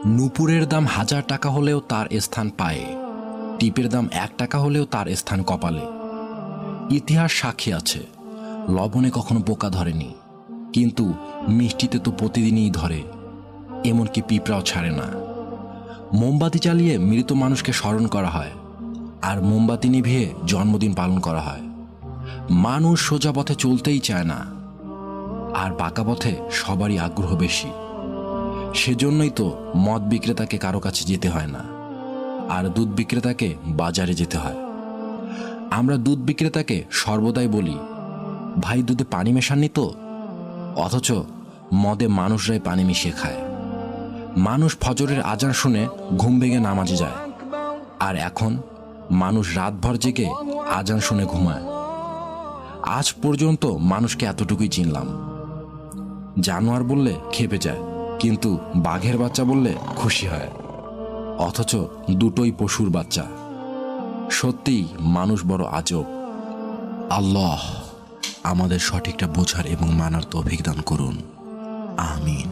নূপুরের দাম 1000 টাকা হলেও তার স্থান পায়ে, টিপের দাম 1 টাকা হলেও তার স্থান কপালে। ইতিহাস সাক্ষী আছে, লবণে কখনো পোকা ধরেনি, কিন্তু মিষ্টিতে তো প্রতিদিনই ধরে, এমনকি পিঁপড়াও ছাড়ে না। মোমবাতি জ্বালিয়ে মৃত মানুষকে স্মরণ করা হয়, আর মোমবাতি নিভিয়ে জন্মদিন পালন করা হয়। মানুষ সোজা পথে চলতেই চায় না, আর বাঁকা পথে সবারই আগ্রহ বেশি। সেজন্যই তো মদ বিক্রেতাকে কারো কাছে যেতে হয় না, আর দুধ বিক্রেতাকে বাজারে যেতে হয়। আমরা দুধ বিক্রেতাকে সর্বদাই বলি, ভাই দুধে পানি মেশাননি তো? অথচ মদে মানুষরাই পানি মিশিয়ে খায়। মানুষ ফজরের আজান শুনে ঘুম ভেঙে নামাজে যায়, আর এখন মানুষ রাতভর জেগে আজান শুনে ঘুমায়। আজ পর্যন্ত মানুষকে এতটুকুই চিনলাম, জানোয়ার বললে খেপে যায়, কিন্তু বাঘের বাচ্চা বললে খুশি হয়। অথচ দুটোই পশুর বাচ্চা। সত্যিই মানুষ বড় আজব। আল্লাহ আমাদের সঠিকটা বোঝার এবং মানার তৌফিক দান করুন। আমিন।